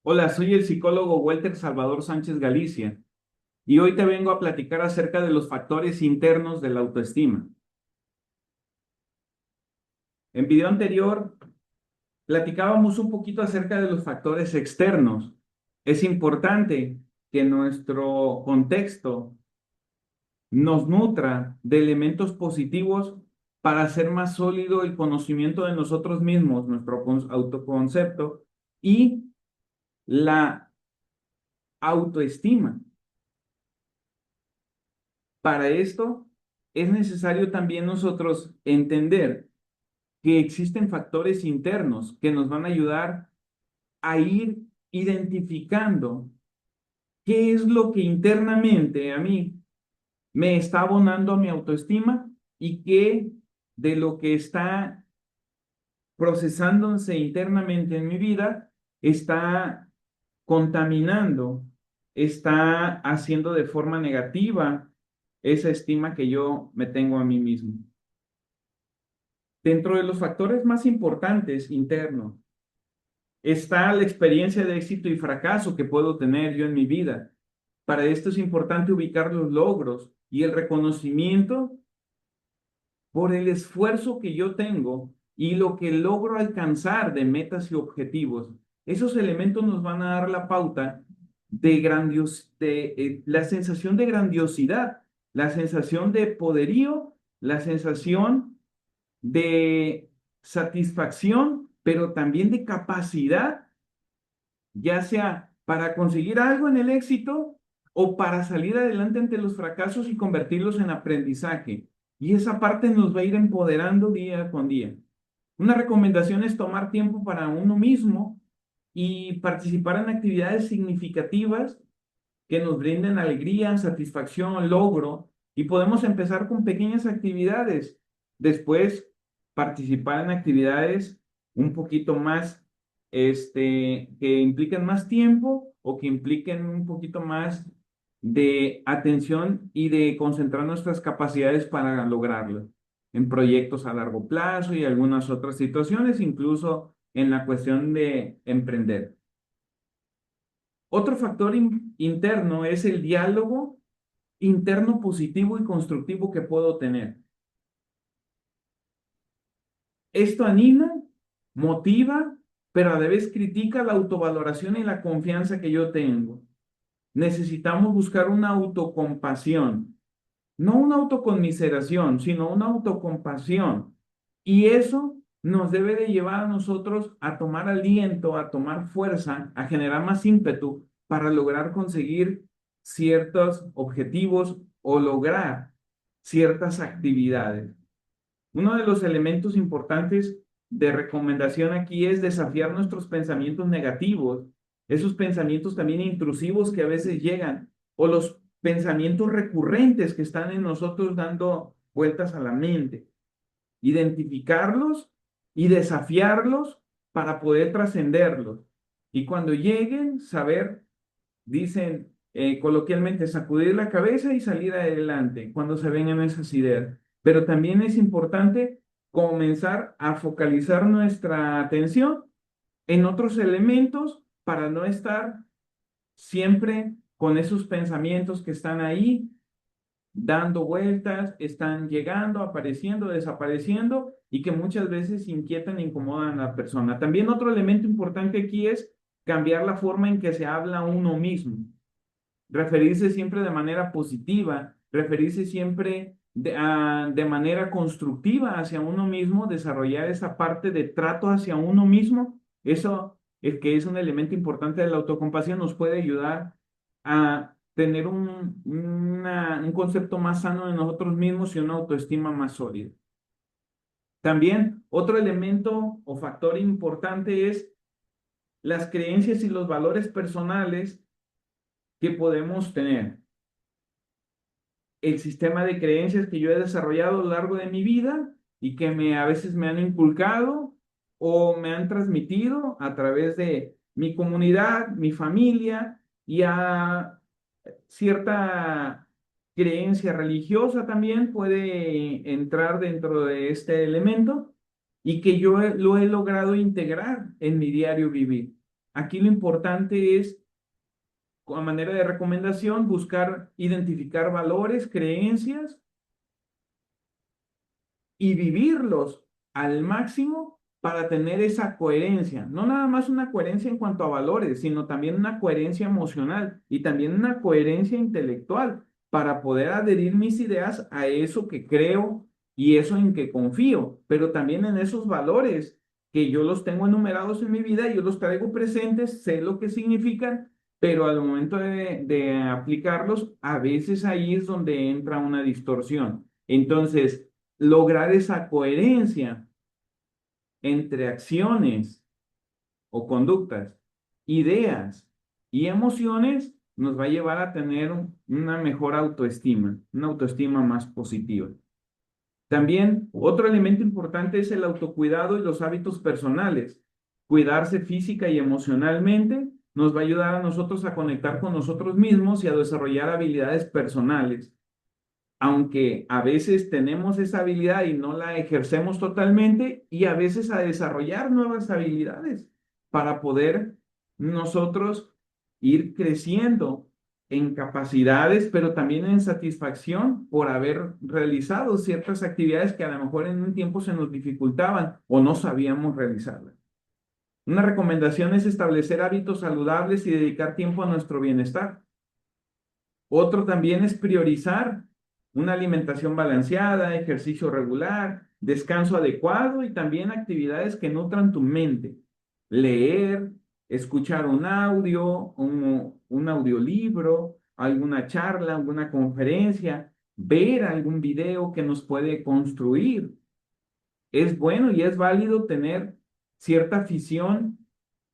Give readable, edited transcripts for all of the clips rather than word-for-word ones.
Hola, soy el psicólogo Walter Salvador Sánchez Galicia y hoy te vengo a platicar acerca de los factores internos de la autoestima. En video anterior platicábamos un poquito acerca de los factores externos. Es importante que nuestro contexto nos nutra de elementos positivos para hacer más sólido el conocimiento de nosotros mismos, nuestro autoconcepto y la autoestima. Para esto es necesario también nosotros entender que existen factores internos que nos van a ayudar a ir identificando qué es lo que internamente a mí me está abonando a mi autoestima y qué de lo que está procesándose internamente en mi vida está contaminando, está haciendo de forma negativa esa estima que yo me tengo a mí mismo. Dentro de los factores más importantes internos está la experiencia de éxito y fracaso que puedo tener yo en mi vida. Para esto es importante ubicar los logros y el reconocimiento por el esfuerzo que yo tengo y lo que logro alcanzar de metas y objetivos. Esos elementos nos van a dar la pauta de la sensación de grandiosidad, la sensación de poderío, la sensación de satisfacción, pero también de capacidad, ya sea para conseguir algo en el éxito o para salir adelante ante los fracasos y convertirlos en aprendizaje. Y esa parte nos va a ir empoderando día con día. Una recomendación es tomar tiempo para uno mismo y participar en actividades significativas que nos brinden alegría, satisfacción, logro, y podemos empezar con pequeñas actividades. Después, participar en actividades un poquito más, que impliquen más tiempo o que impliquen un poquito más de atención y de concentrar nuestras capacidades para lograrlo en proyectos a largo plazo y algunas otras situaciones, incluso en la cuestión de emprender. Otro factor interno es el diálogo interno positivo y constructivo que puedo tener. Esto anima, motiva, pero a la vez critica la autovaloración y la confianza que yo tengo. Necesitamos buscar una autocompasión, no una autoconmiseración, sino una autocompasión. Y eso nos debe de llevar a nosotros a tomar aliento, a tomar fuerza, a generar más ímpetu para lograr conseguir ciertos objetivos o lograr ciertas actividades. Uno de los elementos importantes de recomendación aquí es desafiar nuestros pensamientos negativos, esos pensamientos también intrusivos que a veces llegan, o los pensamientos recurrentes que están en nosotros dando vueltas a la mente. Identificarlos y desafiarlos para poder trascenderlos. Y cuando lleguen, saber, dicen coloquialmente, sacudir la cabeza y salir adelante cuando se vengan esas ideas. Pero también es importante comenzar a focalizar nuestra atención en otros elementos para no estar siempre con esos pensamientos que están ahí dando vueltas, están llegando, apareciendo, desapareciendo y que muchas veces inquietan e incomodan a la persona. También otro elemento importante aquí es cambiar la forma en que se habla a uno mismo, referirse siempre de manera positiva, referirse siempre de manera constructiva hacia uno mismo, desarrollar esa parte de trato hacia uno mismo. Eso es que es un elemento importante de la autocompasión, nos puede ayudar a tener un concepto más sano de nosotros mismos y una autoestima más sólida. También otro elemento o factor importante es las creencias y los valores personales que podemos tener. El sistema de creencias que yo he desarrollado a lo largo de mi vida y que a veces me han inculcado o me han transmitido a través de mi comunidad, mi familia y a cierta creencia religiosa también puede entrar dentro de este elemento y que yo lo he logrado integrar en mi diario vivir. Aquí lo importante es, a manera de recomendación, buscar identificar valores, creencias y vivirlos al máximo para tener esa coherencia. No nada más una coherencia en cuanto a valores, sino también una coherencia emocional y también una coherencia intelectual para poder adherir mis ideas a eso que creo y eso en que confío, pero también en esos valores que yo los tengo enumerados en mi vida, yo los traigo presentes, sé lo que significan, pero al momento de aplicarlos, a veces ahí es donde entra una distorsión. Entonces, lograr esa coherencia entre acciones o conductas, ideas y emociones nos va a llevar a tener una mejor autoestima, una autoestima más positiva. También otro elemento importante es el autocuidado y los hábitos personales. Cuidarse física y emocionalmente nos va a ayudar a nosotros a conectar con nosotros mismos y a desarrollar habilidades personales, aunque a veces tenemos esa habilidad y no la ejercemos totalmente, y a veces a desarrollar nuevas habilidades para poder nosotros ir creciendo en capacidades, pero también en satisfacción por haber realizado ciertas actividades que a lo mejor en un tiempo se nos dificultaban o no sabíamos realizarlas. Una recomendación es establecer hábitos saludables y dedicar tiempo a nuestro bienestar. Otro también es priorizar una alimentación balanceada, ejercicio regular, descanso adecuado y también actividades que nutran tu mente. Leer, escuchar un audio, un audiolibro, alguna charla, alguna conferencia, ver algún video que nos puede construir. Es bueno y es válido tener cierta afición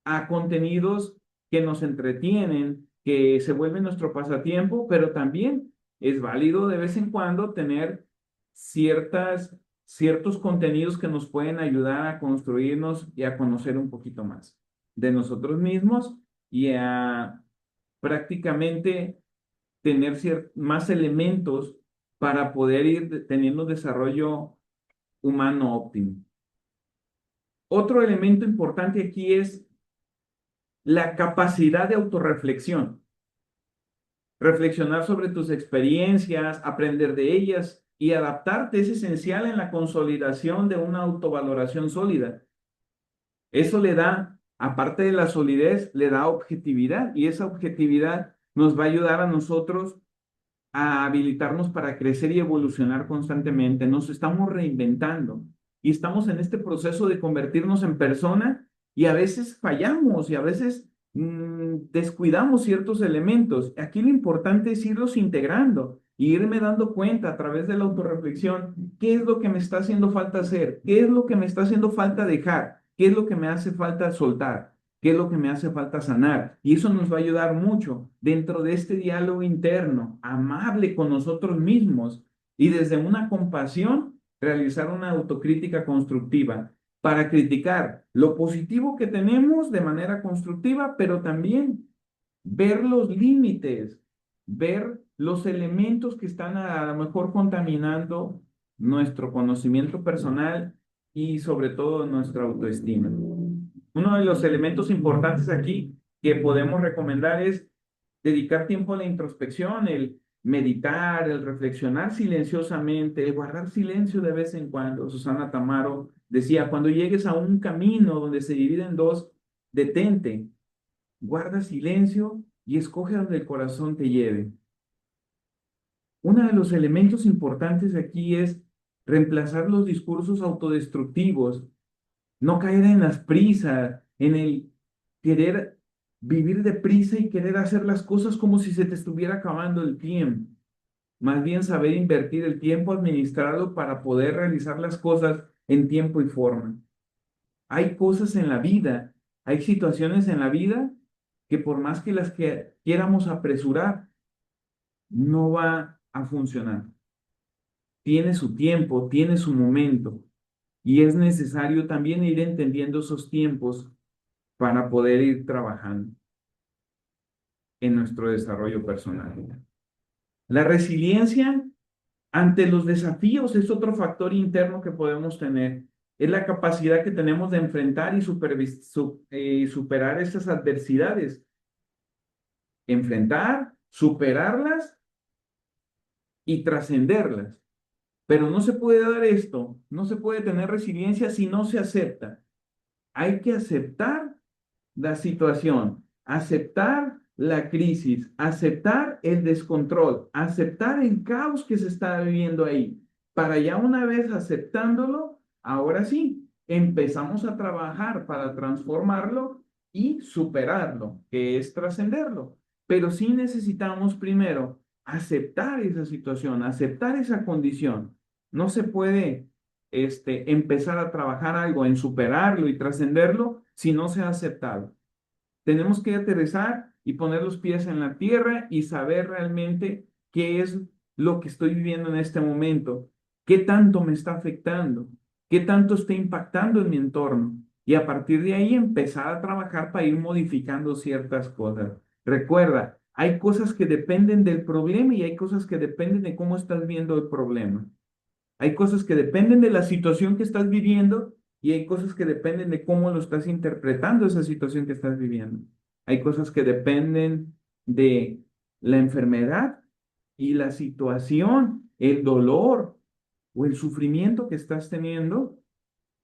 a contenidos que nos entretienen, que se vuelven nuestro pasatiempo, pero también es válido de vez en cuando tener ciertos contenidos que nos pueden ayudar a construirnos y a conocer un poquito más de nosotros mismos y a prácticamente tener más elementos para poder ir teniendo desarrollo humano óptimo. Otro elemento importante aquí es la capacidad de autorreflexión. Reflexionar sobre tus experiencias, aprender de ellas y adaptarte es esencial en la consolidación de una autovaloración sólida. Eso le da, aparte de la solidez, le da objetividad y esa objetividad nos va a ayudar a nosotros a habilitarnos para crecer y evolucionar constantemente. Nos estamos reinventando y estamos en este proceso de convertirnos en persona y a veces fallamos y a veces descuidamos ciertos elementos. Aquí lo importante es irlos integrando y irme dando cuenta a través de la autorreflexión qué es lo que me está haciendo falta hacer, qué es lo que me está haciendo falta dejar, qué es lo que me hace falta soltar, qué es lo que me hace falta sanar. Y eso nos va a ayudar mucho dentro de este diálogo interno, amable con nosotros mismos y desde una compasión, realizar una autocrítica constructiva para criticar lo positivo que tenemos de manera constructiva, pero también ver los límites, ver los elementos que están a lo mejor contaminando nuestro conocimiento personal y sobre todo nuestra autoestima. Uno de los elementos importantes aquí que podemos recomendar es dedicar tiempo a la introspección, el meditar, el reflexionar silenciosamente, el guardar silencio de vez en cuando. Susana Tamaro decía, cuando llegues a un camino donde se divide en dos, detente, guarda silencio y escoge donde el corazón te lleve. Uno de los elementos importantes aquí es reemplazar los discursos autodestructivos, no caer en las prisas, en el querer vivir deprisa y querer hacer las cosas como si se te estuviera acabando el tiempo. Más bien saber invertir el tiempo, administrarlo para poder realizar las cosas en tiempo y forma. Hay cosas en la vida, hay situaciones en la vida que por más que las que quieramos apresurar, no va a funcionar. Tiene su tiempo, tiene su momento y es necesario también ir entendiendo esos tiempos para poder ir trabajando en nuestro desarrollo personal. La resiliencia ante los desafíos es otro factor interno que podemos tener. es la capacidad que tenemos de enfrentar y superar estas adversidades. Enfrentar, superarlas y trascenderlas. Pero no se puede dar esto, no se puede tener resiliencia si no se acepta. Hay que aceptar la situación, aceptar la crisis, aceptar el descontrol, aceptar el caos que se está viviendo ahí. Para ya una vez aceptándolo, ahora sí, empezamos a trabajar para transformarlo y superarlo, que es trascenderlo. Pero sí necesitamos primero aceptar esa situación, aceptar esa condición. No se puede empezar a trabajar algo en superarlo y trascenderlo si no se ha aceptado. Tenemos que aterrizar y poner los pies en la tierra y saber realmente qué es lo que estoy viviendo en este momento, qué tanto me está afectando, qué tanto está impactando en mi entorno. Y a partir de ahí empezar a trabajar para ir modificando ciertas cosas. Recuerda, hay cosas que dependen del problema y hay cosas que dependen de cómo estás viendo el problema. Hay cosas que dependen de la situación que estás viviendo y hay cosas que dependen de cómo lo estás interpretando esa situación que estás viviendo. Hay cosas que dependen de la enfermedad y la situación, el dolor o el sufrimiento que estás teniendo.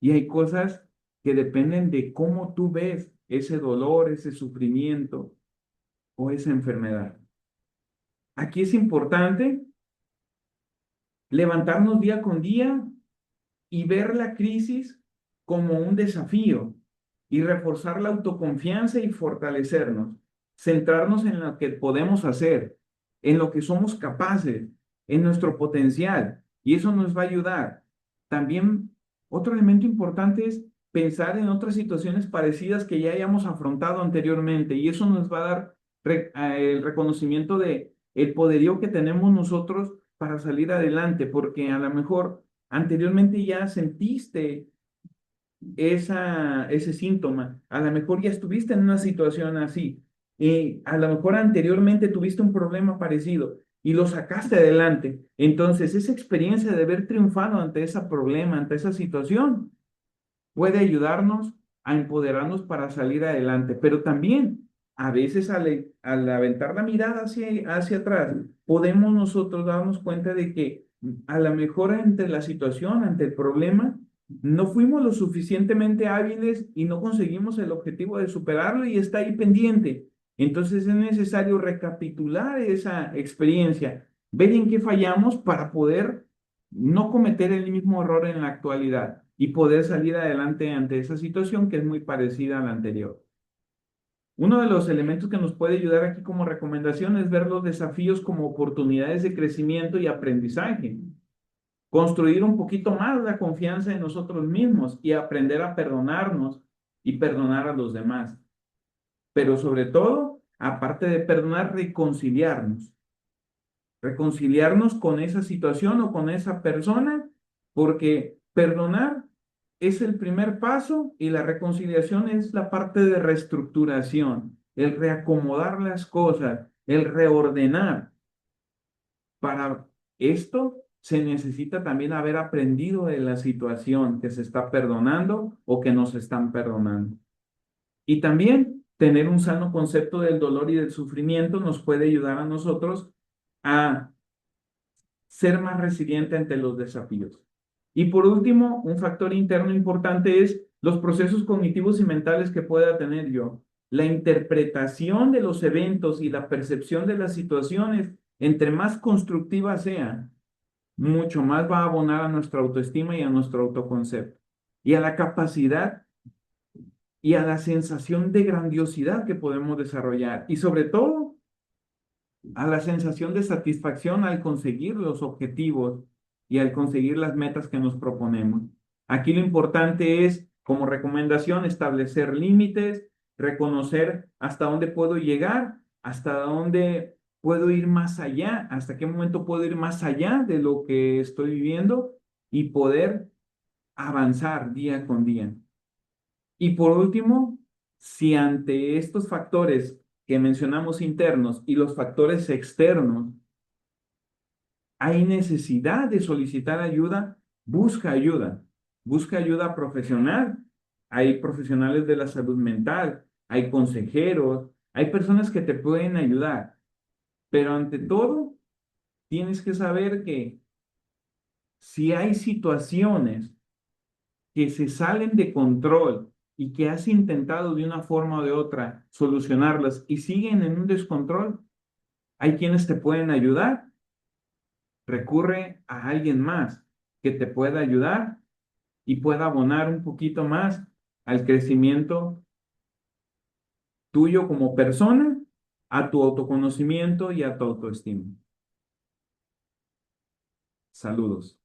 Y hay cosas que dependen de cómo tú ves ese dolor, ese sufrimiento o esa enfermedad. Aquí es importante levantarnos día con día y ver la crisis como un desafío y reforzar la autoconfianza y fortalecernos, centrarnos en lo que podemos hacer, en lo que somos capaces, en nuestro potencial, y eso nos va a ayudar. También otro elemento importante es pensar en otras situaciones parecidas que ya hayamos afrontado anteriormente, y eso nos va a dar el reconocimiento de el poderío que tenemos nosotros para salir adelante, porque a lo mejor anteriormente ya sentiste ese síntoma, a lo mejor ya estuviste en una situación así, y a lo mejor anteriormente tuviste un problema parecido y lo sacaste adelante. Entonces, esa experiencia de haber triunfado ante ese problema, ante esa situación, puede ayudarnos a empoderarnos para salir adelante, pero también a veces al aventar la mirada hacia atrás, podemos nosotros darnos cuenta de que a lo mejor ante la situación, ante el problema, no fuimos lo suficientemente hábiles y no conseguimos el objetivo de superarlo y está ahí pendiente. Entonces es necesario recapitular esa experiencia, ver en qué fallamos para poder no cometer el mismo error en la actualidad y poder salir adelante ante esa situación que es muy parecida a la anterior. Uno de los elementos que nos puede ayudar aquí como recomendación es ver los desafíos como oportunidades de crecimiento y aprendizaje, construir un poquito más la confianza en nosotros mismos y aprender a perdonarnos y perdonar a los demás. Pero sobre todo, aparte de perdonar, reconciliarnos con esa situación o con esa persona, porque perdonar es el primer paso y la reconciliación es la parte de reestructuración, el reacomodar las cosas, el reordenar. Para esto se necesita también haber aprendido de la situación que se está perdonando o que nos están perdonando. Y también tener un sano concepto del dolor y del sufrimiento nos puede ayudar a nosotros a ser más resiliente ante los desafíos. Y por último, un factor interno importante es los procesos cognitivos y mentales que pueda tener yo. La interpretación de los eventos y la percepción de las situaciones, entre más constructiva sea, mucho más va a abonar a nuestra autoestima y a nuestro autoconcepto. Y a la capacidad y a la sensación de grandiosidad que podemos desarrollar. Y sobre todo, a la sensación de satisfacción al conseguir los objetivos y al conseguir las metas que nos proponemos. Aquí lo importante es, como recomendación, establecer límites, reconocer hasta dónde puedo llegar, hasta dónde puedo ir más allá, hasta qué momento puedo ir más allá de lo que estoy viviendo y poder avanzar día con día. Y por último, si ante estos factores que mencionamos internos y los factores externos hay necesidad de solicitar ayuda, busca ayuda. busca ayuda profesional. Hay profesionales de la salud mental, hay consejeros, hay personas que te pueden ayudar. Pero ante todo, tienes que saber que si hay situaciones que se salen de control y que has intentado de una forma o de otra solucionarlas y siguen en un descontrol, hay quienes te pueden ayudar. Recurre a alguien más que te pueda ayudar y pueda abonar un poquito más al crecimiento tuyo como persona, a tu autoconocimiento y a tu autoestima. Saludos.